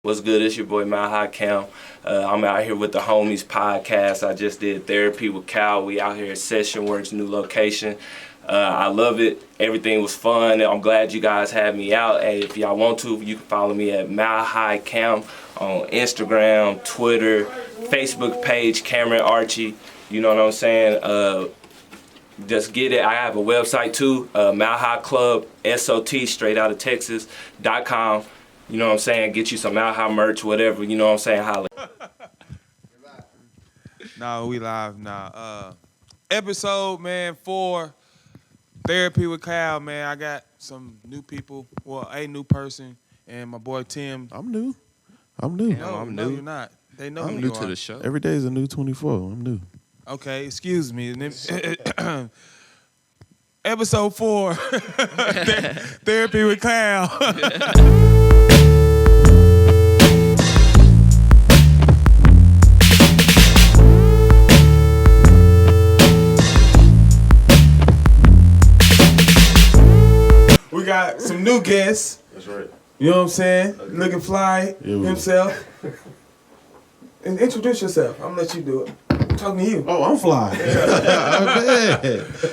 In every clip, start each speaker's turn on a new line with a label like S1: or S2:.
S1: What's good? It's your boy, High Kam. I'm out here with the HOMIES podcast. I just did therapy with Cal. We out here at Session Works, new location. I love it. Everything was fun. I'm glad you guys had me out. Hey, if y'all want to, you can follow me at High Kam on Instagram, Twitter, Facebook page, Cameron Archie. You know what I'm saying? Just get it. I have a website too, High Club, SOT, straight out of Texas.com. You know what I'm saying? Get you some High merch, whatever. You know what I'm saying? Holla.
S2: No, we live now. Episode, man, 4, Therapy with Cal, man. I got some new people. Well, a new person, and my boy Tim.
S3: I'm new.
S2: No,
S1: I'm
S2: no,
S1: new.
S2: you're not. They know
S1: I'm
S2: who
S1: new
S2: you
S1: to
S2: are.
S1: the show.
S3: Every day is a new 24. I'm new.
S2: Okay, excuse me. Episode 4, Therapy with Cal. We got some new guests.
S3: That's right.
S2: You know what I'm saying? Looking fly himself. And introduce yourself. I'm gonna let you do it. I'm talking to you.
S3: Oh, I'm fly.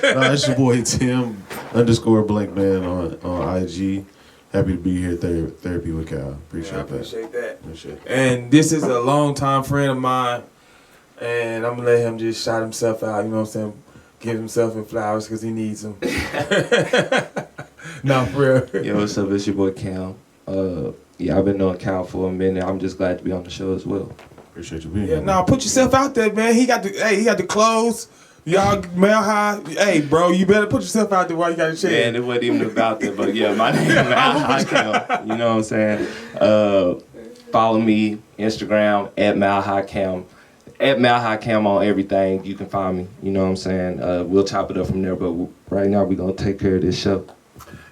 S3: No, it's your boy Tim _BlankMan on IG. Happy to be here. Therapy with Cal. Appreciate
S2: I
S3: that.
S2: appreciate that.
S3: Appreciate it.
S2: And this is a longtime friend of mine. And I'm gonna let him just shout himself out, you know what I'm saying? Give himself in flowers because he needs them. No, for real.
S1: Yo, what's up? It's your boy, Cam. I've been knowing Cal for a minute. I'm just glad to be on the show as well.
S3: Appreciate you being
S2: Yeah,
S3: here.
S2: no, put yourself out there, man. He got the clothes. Y'all Mile High. Hey, bro, you better put yourself out there while you got a chance.
S1: Man, it wasn't even about that, but yeah, my name is High Kam. You know what I'm saying? Follow me, Instagram, at High Kam. At High Kam on everything. You can find me. You know what I'm saying? We'll chop it up from there, but right now we're going to take care of this show.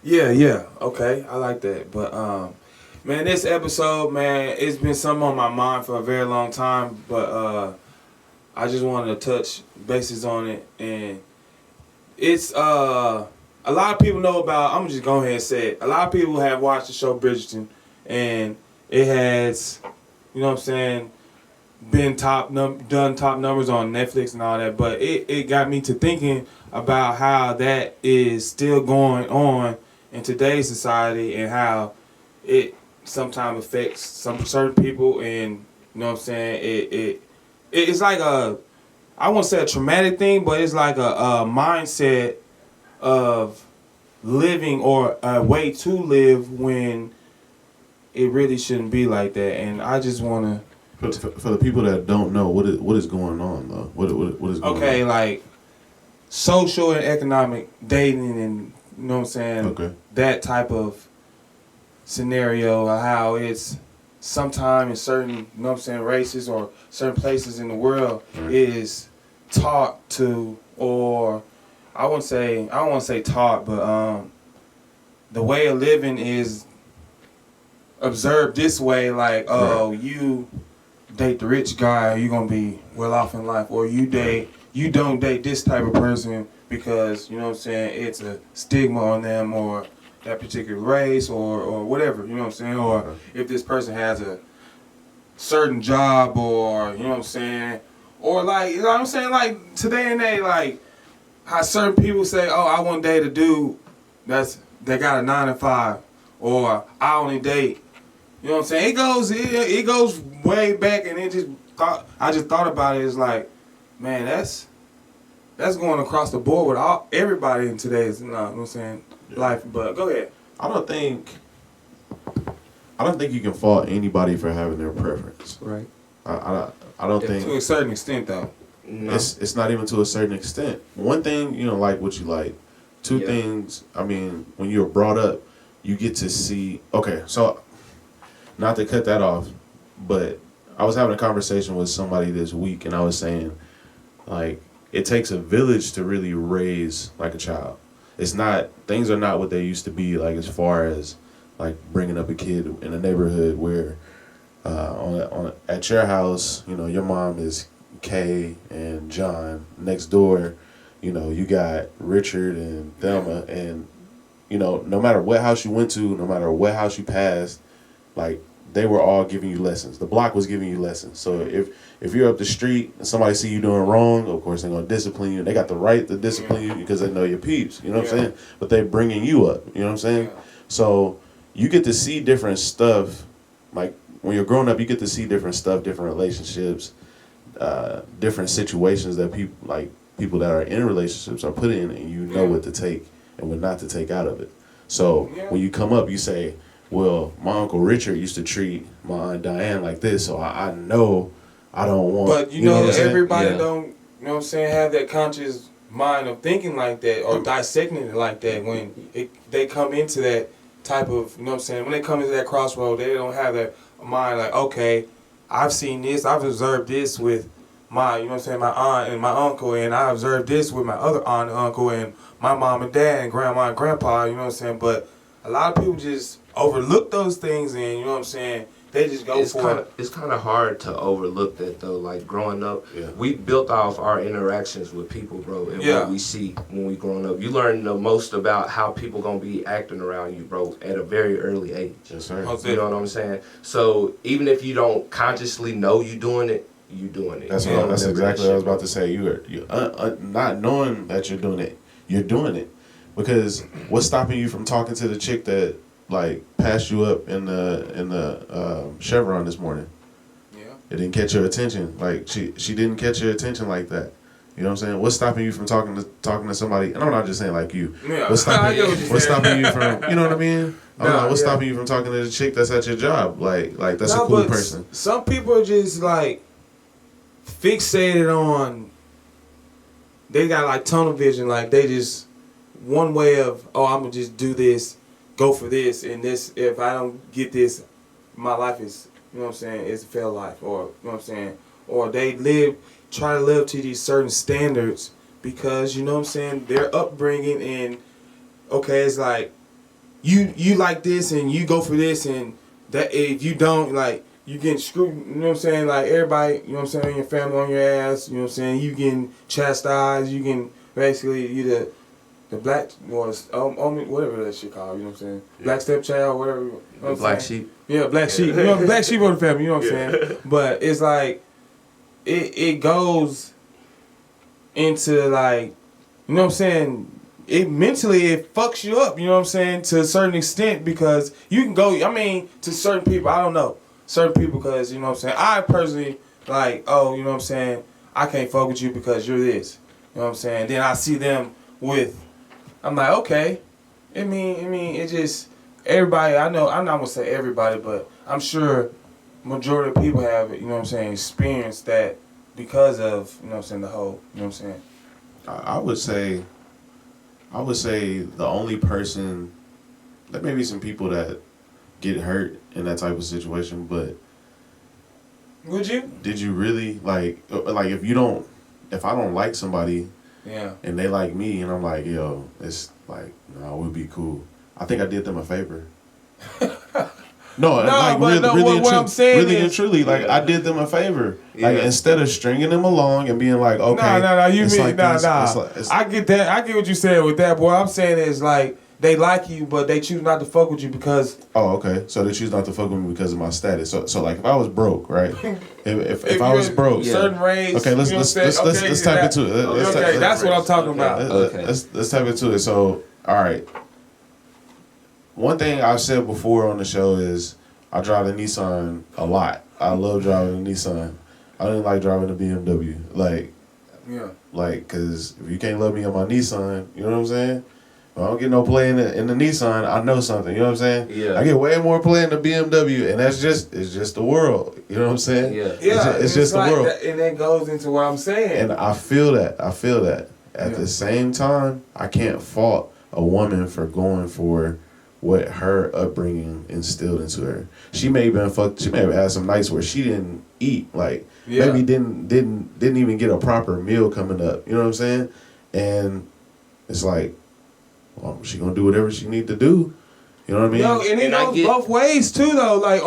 S2: Yeah. Okay, I like that. But man, this episode, man, it's been something on my mind for a very long time. But I just wanted to touch bases on it, and it's a lot of people know about. I'm just going ahead and say it. A lot of people have watched the show Bridgerton, and it has, you know what I'm saying, been done top numbers on Netflix and all that. But it got me to thinking about how that is still going on in today's society, and how it sometimes affects some certain people, and you know what I'm saying, it's like I won't say a traumatic thing, but it's like a mindset of living, or a way to live when it really shouldn't be like that. And I just want
S3: For the people that don't know, what is going on though? What is going on?
S2: okay, like social and economic dating, and you know what I'm saying,
S3: Okay.
S2: that type of scenario, how it's sometimes in certain, you know what I'm saying, races or certain places in the world,
S3: Right.
S2: is taught to, or I don't want to say taught, but the way of living is observed this way, like, oh,
S3: Right.
S2: you date the rich guy, you're gonna be well off in life, or you don't date this type of person because, you know what I'm saying, it's a stigma on them, or that particular race, or whatever, you know what I'm saying, or if this person has a certain job, or you know what I'm saying, or like, you know what I'm saying, like today and day, like how certain people say, oh, I want to date a dude that got a 9 to 5, or I only date, you know what I'm saying, it goes way back, and I just thought about it, it's like, man, that's going across the board with everybody in today's, you know what I'm saying, life. But go ahead.
S3: I don't think you can fault anybody for having their preference.
S2: Right.
S3: I don't think
S2: To a certain extent, though.
S1: No.
S3: it's not even to a certain extent. One thing, you know, like what you like. Two
S1: Yeah.
S3: things, I mean, when you're brought up, you get to see. Okay, so not to cut that off, but I was having a conversation with somebody this week, and I was saying, like, it takes a village to really raise like a child. Things are not what they used to be, like as far as like bringing up a kid in a neighborhood where at your house, you know, your mom is Kay and John. Next door, you know, you got Richard and Thelma, and you know, no matter what house you went to, no matter what house you passed, like they were all giving you lessons. The block was giving you lessons. So if you're up the street and somebody see you doing wrong, of course they're gonna discipline you. They got the right to discipline you because they know your peeps. You know what I'm saying? But they bringing you up. You know what I'm saying? So you get to see different stuff. Like when you're growing up, you get to see different stuff, different relationships, different situations that people that are in relationships are put in, and you know what to take and what not to take out of it. So when you come up, you say, well, my Uncle Richard used to treat my Aunt Diane like this, so I know I don't want...
S2: But you know everybody don't, you know what I'm saying, have that conscious mind of thinking like that or dissecting it like that when they come into that type of, you know what I'm saying, when they come into that crossroad, they don't have that mind like, okay, I've seen this, I've observed this with my, you know what I'm saying, my aunt and my uncle, and I observed this with my other aunt and uncle and my mom and dad and grandma and grandpa, you know what I'm saying, but a lot of people just overlook those things and, you know what I'm saying, they just go for it.
S1: It's kind of hard to overlook that though. Like growing up, we built off our interactions with people, bro, and what we see when we growing up. You learn the most about how people gonna be acting around you, bro, at a very early age.
S3: Yes, sir.
S1: You know what I'm saying? So even if you don't consciously know you doing it, you doing it.
S3: That's exactly what I was about to say. You not knowing that you're doing it, you're doing it. Because what's stopping you from talking to the chick that like passed you up in the Chevron this morning? Yeah. It didn't catch your attention. Like she didn't catch your attention like that. You know what I'm saying? What's stopping you from talking to somebody? And I'm not just saying like you. Yeah. What's stopping you from, you know what I mean? What's stopping you from talking to the chick that's at your job? Like that's a cool person.
S2: Some people are just like fixated on, they got like tunnel vision, like they just one way of, oh, I'm gonna just do this, go for this, and this, if I don't get this, my life is, you know what I'm saying, it's a failed life, or, you know what I'm saying, or they try to live to these certain standards because, you know what I'm saying, their upbringing, and okay, it's like, you like this, and you go for this, and that, if you don't, like, you getting screwed, you know what I'm saying, like, everybody, you know what I'm saying, your family on your ass, you know what I'm saying, you getting chastised, you getting, basically, you the black was whatever that shit called, you know what I'm saying? Yeah. Black stepchild, whatever. You know what
S1: black sheep.
S2: Yeah, black sheep. You know, black sheep of the family, you know what I'm saying? But it's like it goes into like, you know what I'm saying, it mentally it fucks you up, you know what I'm saying, to a certain extent, because you can go, I mean, to certain people, I don't know. Certain people, because, you know what I'm saying, I personally like, oh, you know what I'm saying, I can't fuck with you because you're this. You know what I'm saying? Then I see them with, I'm like, okay. I mean, it just, everybody, I know, I'm not going to say everybody, but I'm sure majority of people have, you know what I'm saying, experienced that because of, you know what I'm saying, the whole, you know what I'm saying.
S3: I would say the only person, there may be some people that get hurt in that type of situation, but
S2: would you?
S3: Did you really, like if I don't like somebody, and they like me, and I'm like, yo, it's like, no, we'd be cool, I think I did them a favor. Really and truly, like, I did them a favor. Like, instead of stringing them along and being like, okay.
S2: I get that. I get what you said with that, boy. I'm saying is like, they like you, but they choose not to fuck with you because...
S3: Oh, okay. So they choose not to fuck with me because of my status. So like, if I was broke, right? If I was broke...
S2: Certain race...
S3: Okay, let's tap into it.
S2: That's what I'm talking about.
S3: Let's tap into it. So, all right. One thing I've said before on the show is I drive a Nissan a lot. I love driving a Nissan. I didn't like driving a BMW. Like, because if you can't love me on my Nissan, you know what I'm saying? If I don't get no play in the Nissan, I know something, you know what I'm saying? Yeah. I get way more play in the BMW, and it's just the world, you know what I'm saying?
S2: Yeah.
S3: It's just like the world.
S2: That, and that goes into what I'm saying.
S3: And I feel that. At the same time, I can't fault a woman for going for what her upbringing instilled into her. She may have had some nights where she didn't eat, like maybe didn't even get a proper meal coming up. You know what I'm saying? And it's like, well, she gonna do whatever she need to do. You know what I mean?
S2: No, and it goes both ways too, though. Like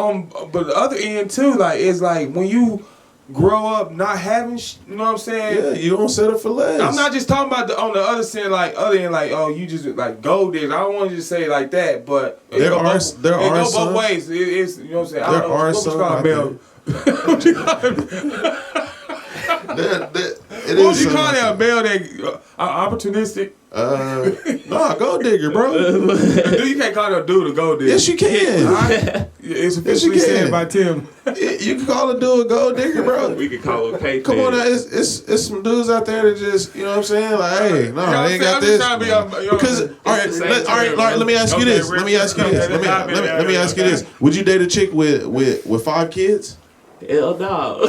S2: but the other end too, like it's like when you grow up not having, you know what I'm saying?
S3: Yeah, you don't settle for less.
S2: I'm not just talking about on the other side, like other end, like oh, you just like gold diggers. I don't want to just say it like that, but
S3: there are
S2: both
S3: some
S2: ways. It's you know what I'm saying.
S3: There are some.
S2: What you call that? A male that opportunistic?
S3: No, gold digger, bro.
S2: Dude, you can't call a dude a gold digger.
S3: Yes, you can.
S2: It's officially said by Tim.
S3: You can call a dude a gold digger, bro.
S1: We could call it pay.
S3: Come on, now, it's some dudes out there that just, you know what I'm saying? Like, hey, no, they ain't got this. Because all right, let me ask you this. Let me ask you this. Would you date a chick with 5 kids?
S1: Hell no.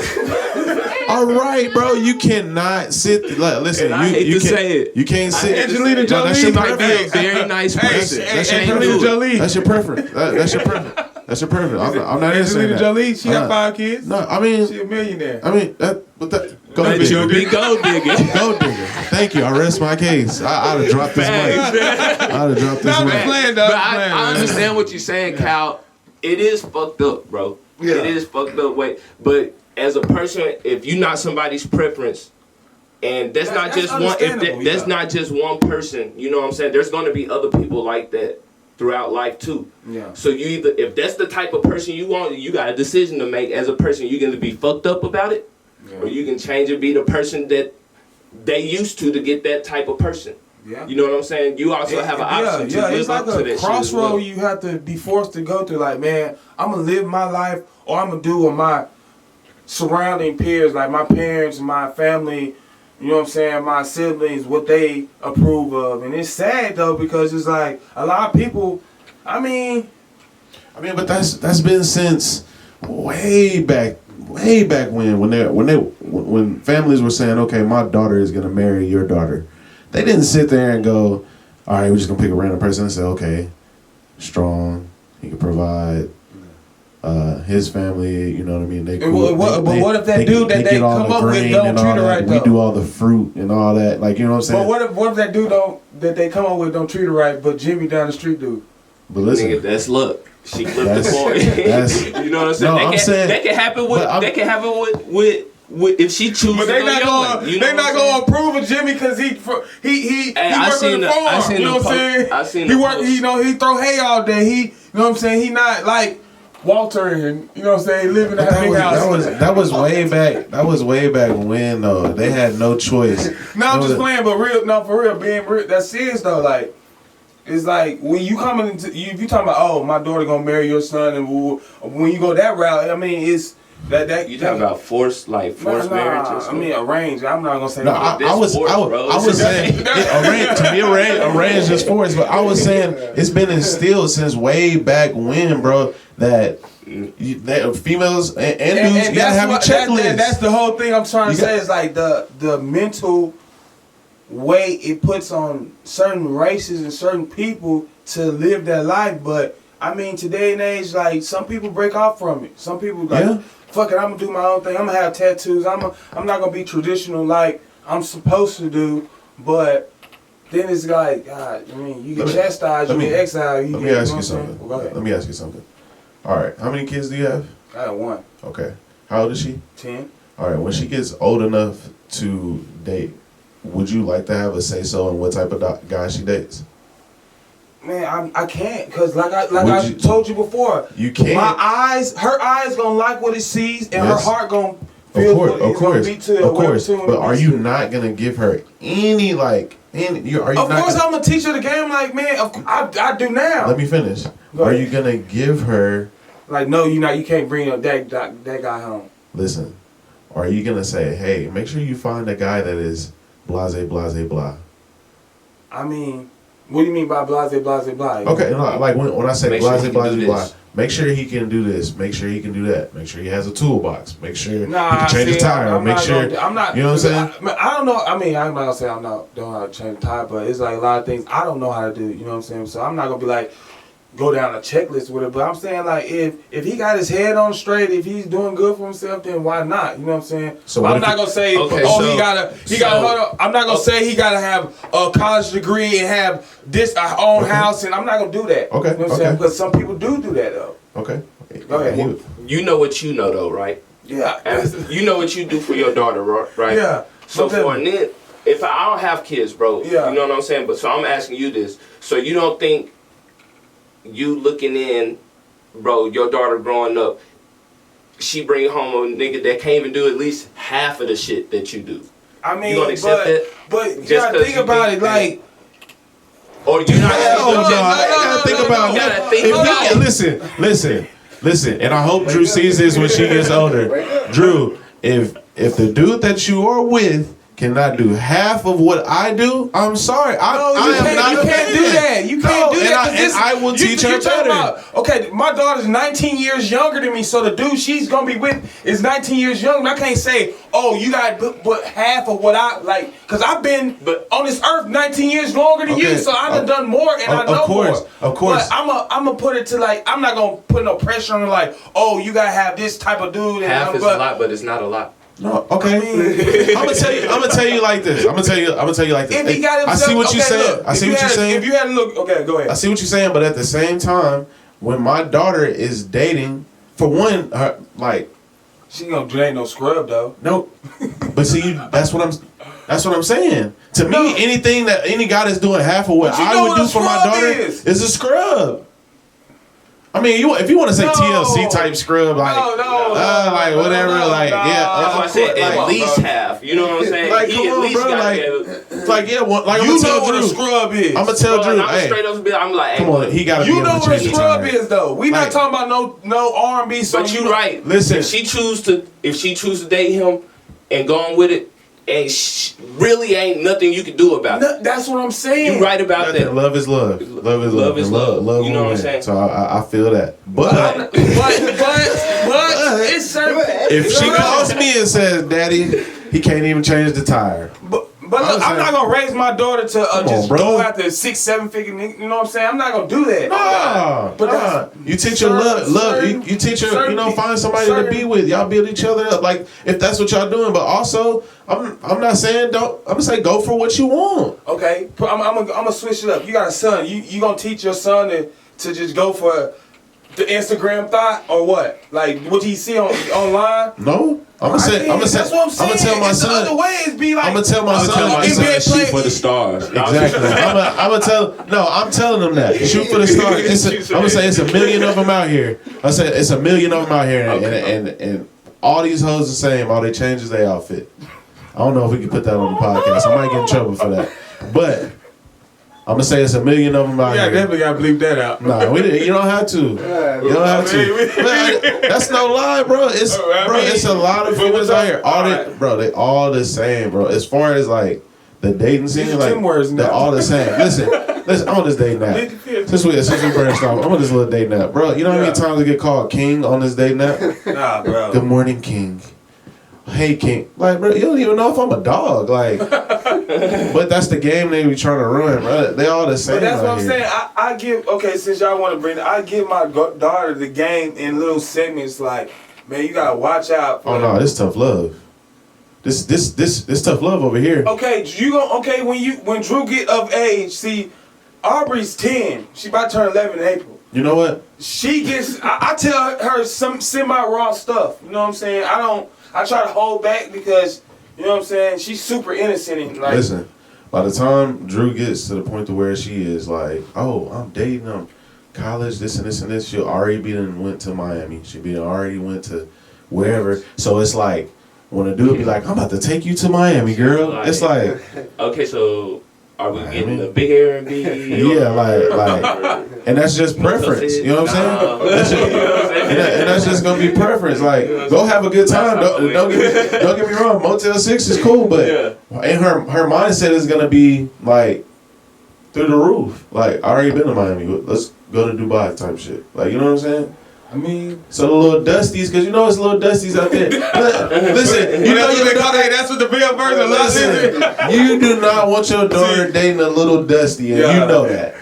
S3: All right, bro. You cannot sit. Listen,
S1: I hate to say it.
S3: You can't sit.
S2: Angelina Jolie.
S3: That's your
S1: might be a very nice person.
S3: That's Angelina Jolie. That's your preference. That's your preference. That's your preference. I'm not saying that.
S2: Angelina Jolie. She got 5 kids.
S3: No, I mean
S2: she a millionaire.
S3: I mean gold digger.
S1: Be gold digger.
S3: Gold digger. Thank you. I rest my case. I'd have dropped this mic. I'd have dropped this mic.
S1: But I understand what you're saying, Cal. It is fucked up, bro.
S2: Yeah.
S1: It is fucked up way. But as a person, if you're not somebody's preference, and that's not just one, that's not just one person, you know what I'm saying? There's going to be other people like that throughout life too.
S2: Yeah.
S1: So you either, if that's the type of person you want, you got a decision to make as a person. You're going to be fucked up about it, or you can change and be the person that they used to get that type of person.
S2: Yeah.
S1: You know what I'm saying? You also have an option to live
S2: it's like
S1: up to that
S2: a
S1: shit as well.
S2: crossroad you have to be forced to go through. Like, man, I'm gonna live my life, or I'm gonna do what my surrounding peers, like my parents, my family, you know what I'm saying, my siblings, what they approve of. And it's sad though, because it's like a lot of people. I mean,
S3: but that's been since way back when families were saying, okay, my daughter is gonna marry your daughter. They didn't sit there and go, all right, we're just gonna pick a random person and say, okay, strong, he can provide. His family, you know what I mean.
S2: But what if that dude that they come up with don't treat her right though?
S3: We do all the fruit and all that, like, you know what I'm saying.
S2: But what if that dude that they come up with don't treat her right, but Jimmy down the street do?
S3: But listen,
S1: nigga, that's luck. She flipped the coin. You know what I'm saying? That can happen with if she chooses.
S2: But they not gonna approve of Jimmy because he work on the farm. You know what I'm saying? He work. He throw hay all day. You know what I'm saying? He not like Walter and you know what I'm saying, living in that big house.
S3: That was way back. That was way back when though. They had no choice.
S2: No, I'm just playing, but for real, being real, that's serious though. Like, it's like when you coming into if you talking about, oh, my daughter gonna marry your son, and when you go that route, I mean, it's that
S1: you talking about forced marriage or something?
S2: I mean arranged. I'm not gonna say
S3: no. I was saying arranged is forced, but I was saying it's been instilled since way back when, bro. That females and dudes, you gotta have a checklist.
S2: That's the whole thing I'm trying to say. Is like the mental weight it puts on certain races and certain people to live their life. But I mean, today and age, like some people break off from it. Some people like, fuck it, I'm gonna do my own thing. I'm gonna have tattoos. I'm not gonna be traditional like I'm supposed to do. But then it's like, God, I mean, you get chastised, you get exiled. Let me ask you something.
S3: Let me ask you something. All right, how many kids do you have?
S2: I have 1.
S3: Okay. How old is she?
S2: 10.
S3: All right, when she gets old enough to date, would you like to have a say-so in what type of guy she dates?
S2: Man, I can't, because like I told you before,
S3: you can't.
S2: Her eyes gonna like what it sees, and her heart gonna feel what it's gonna beat to.
S3: Of course, but are you not gonna give her any like? Of course, I'm gonna teach her the game. Like, man, I do now. Let me finish. Are you gonna give her?
S2: Like, no, you're not. You can't bring up that guy home.
S3: Listen, are you gonna say, hey, make sure you find a guy that is blase, blase, blah?
S2: I mean, what do you mean by blase, blase, blah?
S3: Okay, like when I say blase, blase, blah. Make sure he can do this. Make sure he can do that. Make sure he has a toolbox. Make sure he can change his tire.
S2: I'm not. You know what
S3: I'm saying?
S2: I don't know. I mean, I'm not gonna say don't know how to change the tire, but it's like a lot of things I don't know how to do. You know what I'm saying? So I'm not gonna be like go down a checklist with it. But I'm saying like if he got his head on straight, if he's doing good for himself, then why not? You know what I'm saying? So I'm not gonna say he gotta. Hold on. I'm not gonna say he gotta have a college degree and have this own house, and I'm not gonna do that.
S3: Okay.
S2: You know what I'm saying? Because some people do that though.
S3: Okay.
S2: Go ahead.
S1: You know what you know though, right?
S2: Yeah.
S1: You know what you do for your daughter, right?
S2: Yeah.
S1: So for Annette, if I don't have kids, bro, you know what I'm saying? But so I'm asking you this. So you don't think you looking in, bro, your daughter growing up, she bring home a nigga that can't even do at least half of the shit that you do?
S2: I mean,
S1: you gonna accept that?
S2: But you gotta think about it, like.
S1: Or you not?
S3: Think about it. Listen, and I hope Drew sees this when she gets older. Drew, if the dude that you are with cannot do half of what I do, I'm sorry. I am not.
S2: You can't do that. You can't do that.
S3: And I will teach her better.
S2: Okay, my daughter's 19 years younger than me, so the dude she's gonna be with is 19 years younger. I can't say, oh, you got but half of what I like, because I've been on this earth 19 years longer than you, so I've done more and I know more.
S3: Of course.
S2: But I'm gonna put it to like, I'm not gonna put no pressure on her like, oh, you gotta have this type of dude.
S1: Half is a lot, but it's not a lot.
S3: No, okay. I'm gonna tell you like this. I'm gonna tell you like this.
S2: If he got himself,
S3: I see what you're saying. I see what you're saying.
S2: If you had to look, okay, go ahead.
S3: I see what you're saying, but at the same time, when my daughter is dating, for one, her like,
S2: she ain't no scrub though.
S3: No, but see, that's what I'm saying. To me, anything that any guy that's doing half of what I would do for my daughter is a scrub. I mean, if you want to say TLC type scrub, like, like whatever, like,
S1: that's why I said at least half. You know what I'm saying?
S3: Like, come on, bro. Like, yeah, like,
S2: you know what a scrub is.
S3: I'm gonna tell Drew.
S1: I'm straight up. I'm like,
S3: come on, he gotta.
S2: You know what a scrub is, though. We not talking about no R&B song.
S1: But you right.
S3: Listen,
S1: if she choose to date him and go on with it, and really ain't nothing you can do about it.
S2: That's what I'm saying.
S1: You right about that.
S3: Love is love. Love is love. Love
S1: you know what I'm saying?
S3: So I feel that. But
S2: it's certain.
S3: If she calls me and says, "Daddy, he can't even change the tire,"
S2: But look, I'm not gonna raise my daughter to just go after 6-7 figure nigga. You know what I'm saying? I'm not gonna do that.
S3: You teach her love. You teach her, find somebody to be with. Y'all build each other up. Like, if that's what y'all doing. But also, I'm not saying don't. I'm gonna say go for what you want.
S2: Okay, I'm gonna switch it up. You got a son. You gonna teach your son to just go for the Instagram thought or what? Like what he see online?
S3: No. I'm gonna tell my son.
S2: Other ways be like.
S3: I'm gonna tell my son.
S1: Shoot for the stars.
S3: Exactly. I'm telling him that. Shoot for the stars. I'm gonna say it's 1 million of them out here. I said it's 1 million of them out here, and all these hoes the same. All they change is their outfit. I don't know if we can put that on the podcast. I might get in trouble for that, but. I'm gonna say it's 1 million of them out here.
S2: Yeah, definitely gotta bleep that out.
S3: Nah, you don't have to. You don't have to. That's no lie, bro. It's a lot of females out here. They all the same, bro. As far as like the dating scene, like they're all the same. Listen. I'm on this dating app. Since we branched off, I'm on this little dating app, bro. You know how many times I get called King on this dating app?
S2: Nah, bro.
S3: Good morning, King. Hey, King. Like, bro, you don't even know if I'm a dog. Like, but that's the game they be trying to ruin, bro. They all the same.
S2: But that's what I'm saying. I give, since y'all want to bring it, I give my daughter the game in little segments like, man, you gotta watch out.
S3: No, this tough love. This tough love over here.
S2: Okay, when Drew get of age, see, Aubrey's 10. She about to turn 11 in April.
S3: You know what?
S2: She gets, I tell her some semi-raw stuff. You know what I'm saying? I try to hold back because, you know what I'm saying, she's super innocent. And like,
S3: listen, by the time Drew gets to the point to where she is like, oh, I'm dating them, college, this and this and this, she'll already went to Miami. Already went to wherever. So it's like, when a dude be like, I'm about to take you to Miami, girl. It's like,
S1: okay, so are we getting a big Airbnb?
S3: Yeah, like, and that's just preference. You know what I'm saying? And that's just gonna be preference. Like, go have a good time. Don't get me wrong. Motel 6 is cool, but and her mindset is gonna be like through the roof. Like, I already been to Miami. Let's go to Dubai type shit. Like, you know what I'm saying?
S2: I mean,
S3: so the little dusties, because you know it's little dusties out there. Listen,
S2: that's what the real version
S3: listen, you do not want your daughter dating a little dusty, and you know that.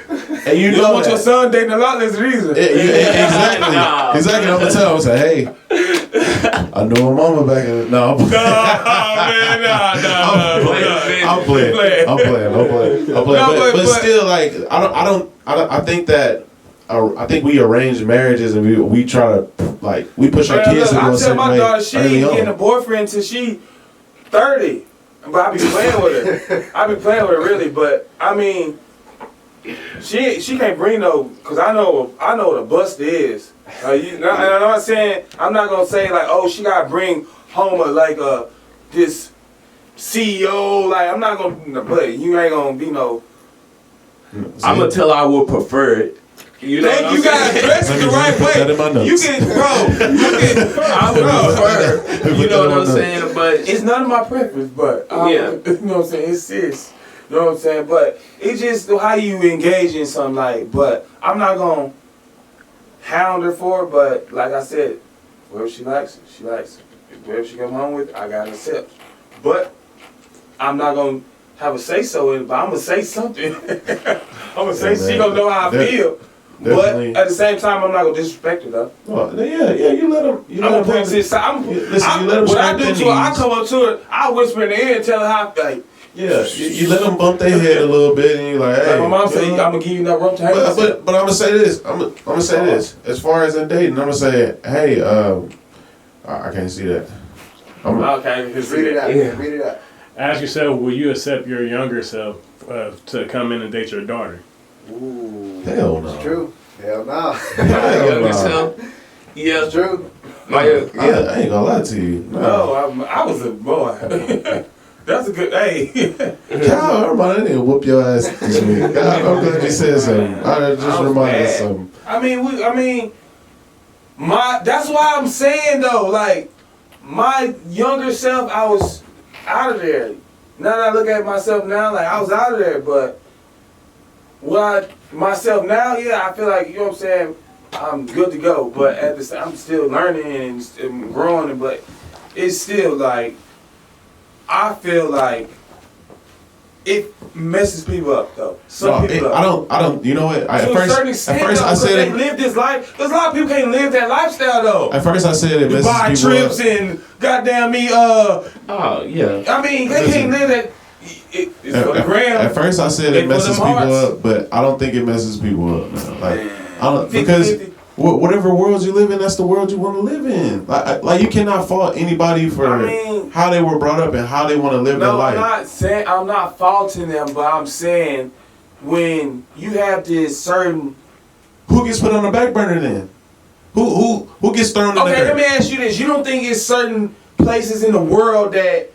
S3: And you
S2: don't want your son dating a lot less reason.
S3: Exactly. I'm gonna tell him, say, hey, I knew her mama back in the I'm playing. But still, like, I think that I think we arrange marriages and we try to like we push our kids to go a
S2: I tell
S3: certain
S2: my
S3: way
S2: daughter she
S3: early
S2: ain't
S3: on.
S2: getting a boyfriend till she 30. But I be playing with her. I be playing with her really, but I mean, she can't bring no, cause I know what a bust is. You know what I'm saying? I'm not gonna say like, oh, she gotta bring home this CEO. Like I'm not gonna, but you ain't gonna be no.
S1: I'm gonna tell her I would prefer it. You know,
S2: You gotta dress it the right
S3: put that in my
S2: way.
S3: notes.
S2: You can, bro.
S1: I would prefer. You know what I'm saying? But
S2: It's none of my preference, but
S1: Yeah.
S2: you know what I'm saying. It's serious. You know what I'm saying? But it's just how you engage in something like. But I'm not gonna hound her for it. But like I said, whatever she likes, she likes. Whatever she come home with, I gotta accept. But I'm not gonna have a say so in it. But I'm gonna say something. I'm gonna say she gonna know how I feel.
S3: Definitely.
S2: But at the same time, I'm not gonna disrespect her though.
S3: Oh, yeah, you let them.
S2: I'm gonna put it to the side.
S3: Listen, you let them
S2: what I
S3: scrape
S2: do
S3: their
S2: to her, I
S3: knees.
S2: come up to her, I whisper in the ear and tell her how I feel.
S3: Yeah, you let them bump their head a little bit, and you're like, hey.
S2: Like my mom said, I'm gonna give you enough rope to hang yourself.
S3: But I'm gonna say this. I'm gonna say this. As far as in dating, I'm gonna say, hey, I can't see that.
S2: Okay,
S4: Just read it out.
S1: Yeah.
S4: Read it out.
S5: Ask yourself, will you accept your younger self to come in and date your daughter?
S4: Ooh.
S3: Hell no.
S4: It's true. Hell no.
S3: Hell
S1: younger
S3: no.
S1: self. Yeah.
S4: It's true.
S1: My,
S3: I ain't gonna lie to you.
S2: No, I was a boy. That's a good. Hey,
S3: Kyle, everybody didn't whoop your ass this week. God, I'm glad you said something. I just
S2: I was
S3: reminded
S2: mad.
S3: something.
S2: That's why I'm saying though, like my younger self, I was out of there. Now that I look at myself now, like I was out of there, but myself now, yeah, I feel like, you know what I'm saying, I'm good to go. But at the same, I'm still learning and growing, but it's still like, I feel like it messes people up though. Some people up.
S3: I don't. You know what?
S2: To a certain extent,
S3: I
S2: because
S3: said
S2: they
S3: it.
S2: live this life. There's a lot of people can't live that lifestyle though.
S3: At first, I said it
S2: You
S3: messes
S2: buy
S3: people
S2: trips
S3: up.
S2: and goddamn me.
S1: oh yeah.
S2: I mean, they
S3: Listen.
S2: can't live that. It's for the gram.
S3: At first, I said
S2: They
S3: it
S2: put
S3: messes
S2: them
S3: people
S2: hearts.
S3: up, but I don't think it messes people up. Man. Like I don't
S2: 50,
S3: because
S2: 50.
S3: whatever world you live in, that's the world you want to live in. Like you cannot fault anybody for
S2: I mean,
S3: how they were brought up and how they want to live their
S2: No,
S3: life.
S2: I'm not faulting them, but I'm saying when you have this certain.
S3: Who gets put on the back burner then? Who gets thrown in the
S2: Okay,
S3: dirt?
S2: let me ask you this: you don't think it's certain places in the world that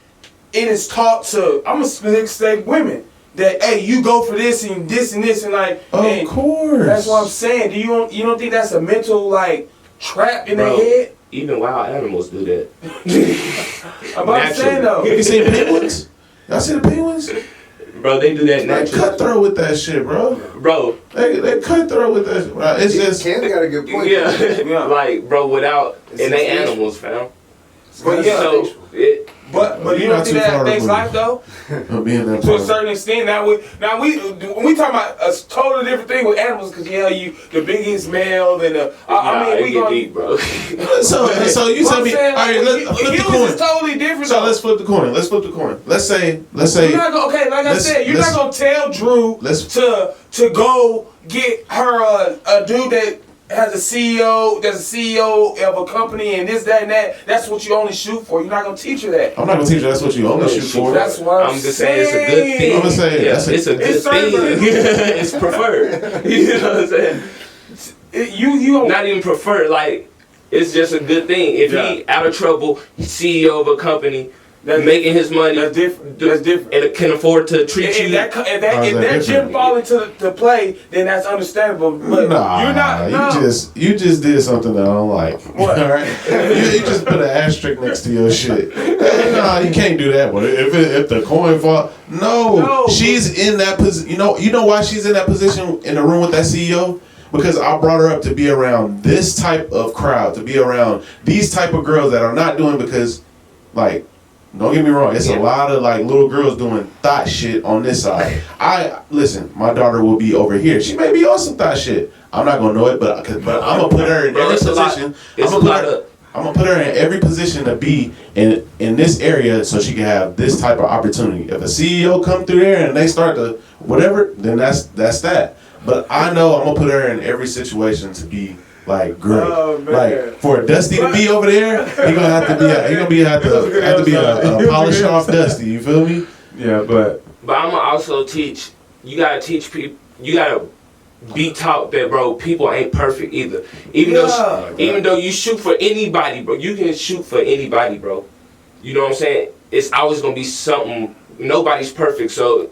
S2: it is taught to? I'm gonna say women that hey, you go for this and this and this and like.
S3: Of
S2: and
S3: course.
S2: That's what I'm saying. You don't think that's a mental like trap in
S1: Bro.
S2: their head?
S1: Even wild animals do that.
S2: I'm saying though.
S3: You see the penguins? Y'all see the penguins?
S1: Bro, they do that
S3: They
S1: naturally.
S3: cutthroat with that shit, bro.
S1: Bro,
S3: They cutthroat with that shit. Bro. It's just
S4: Ken got a good point.
S1: yeah.
S2: Yeah.
S1: Like, bro, without,
S4: It's
S1: and they
S4: instinctual.
S1: animals, fam.
S2: But yeah,
S1: So, it,
S2: but you
S3: You're
S2: don't
S3: not
S2: think
S3: too
S2: that
S3: far
S2: affects
S3: removed.
S2: life though?
S3: being that
S2: To a
S3: part.
S2: certain extent. Now we talking about a totally different thing with animals because you the biggest male and the I mean
S1: it
S2: we
S1: get
S2: gonna.
S1: deep, bro.
S3: So you
S2: What
S3: tell
S2: I'm
S3: me,
S2: saying,
S3: all right, let's flip the
S2: humans
S3: coin.
S2: is totally different.
S3: So
S2: though.
S3: let's flip the coin. Let's flip the coin. Let's say
S2: You're not gonna, okay, like I
S3: let's-
S2: said, you're not gonna tell Drew
S3: let's-
S2: to go get her a dude that has a CEO, that's a CEO of a company and this, that, and that. That's what you only shoot for. You're not gonna teach her that.
S3: I'm not gonna teach you that's what you only
S1: No,
S3: shoot
S1: shoot
S3: for.
S2: That's what
S1: I'm just saying it's a good thing.
S3: I'm gonna say
S1: Yeah,
S3: that's
S1: it's a good
S2: It's
S1: thing.
S2: certain-
S1: It's preferred. You know what I'm saying?
S2: You don't.
S1: Not even preferred, like, it's just a good thing. If he out of trouble, he's CEO of a company, making his money,
S2: That's different. That's different.
S1: and can afford to treat
S2: If
S1: you.
S2: that
S3: How's
S2: if
S3: that
S2: that gym
S3: different?
S2: fall into the play, then that's understandable. But
S3: Nah,
S2: you're not. No.
S3: you just did something that I don't like.
S2: What?
S3: All right, you just put an asterisk next to your shit. Nah, you can't do that. But if the coin fall, no, she's in that position. You know why she's in that position in the room with that CEO? Because I brought her up to be around this type of crowd, to be around these type of girls that are not doing because, like. Don't get me wrong, it's a lot of like little girls doing thought shit on this side. Listen, my daughter will be over here. She may be on some thought shit. I'm not gonna know it, but I'm gonna put her in
S1: Bro,
S3: every
S1: it's a lot-
S3: position.
S1: it's
S3: I'm
S1: a lot
S3: gonna put her in every position to be in this area so she can have this type of opportunity. If a CEO come through there and they start to whatever, then that's that. But I know I'm gonna put her in every situation to be like great.
S2: Oh, man.
S3: Like for Dusty to be over there, he gonna have to be a polished off Dusty. You feel me?
S2: Yeah, but
S1: I'm gonna also teach. You gotta teach people. You gotta be taught that, bro. People ain't perfect either. Even though you shoot for anybody, bro. You can shoot for anybody, bro. You know what I'm saying? It's always gonna be something. Nobody's perfect, so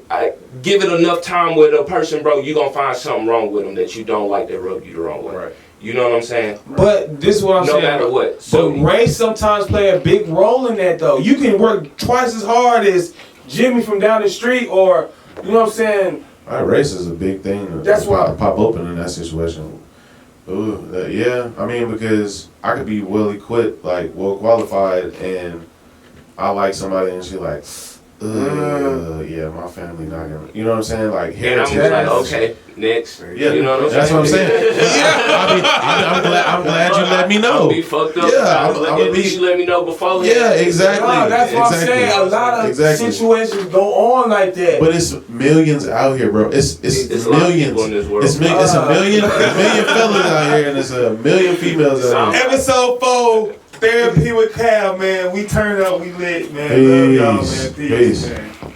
S1: give it enough time with a person, bro. You gonna find something wrong with them that you don't like that rub you the wrong way. Right. You know what I'm saying?
S2: But this is what I'm saying.
S1: No matter what.
S2: So race sometimes play a big role in that, though. You can work twice as hard as Jimmy from down the street, or you know what I'm saying.
S3: Race is a big thing.
S2: That's why
S3: pop open in that situation. Ooh, yeah. I mean, because I could be well equipped, like well qualified, and I like somebody, and she like. Yeah, my family not gonna. You know what I'm saying? Like,
S1: and I'm like, okay, next.
S3: Yeah,
S1: you know what I'm
S3: that's
S1: saying?
S3: what I'm saying. I'm glad you let me know.
S1: I'll be fucked up.
S3: Yeah,
S1: at least you let me know before.
S3: Yeah, exactly.
S2: No, that's what I'm saying. A lot of situations go on like that.
S3: But it's millions out here, bro. It's millions.
S1: In this world.
S3: It's a million fellas out here, and it's a million females out here.
S2: Episode 4. Therapy with Cal, man. We turn up, we lit, man.
S3: Peace.
S2: Love y'all, man. Peace. Man.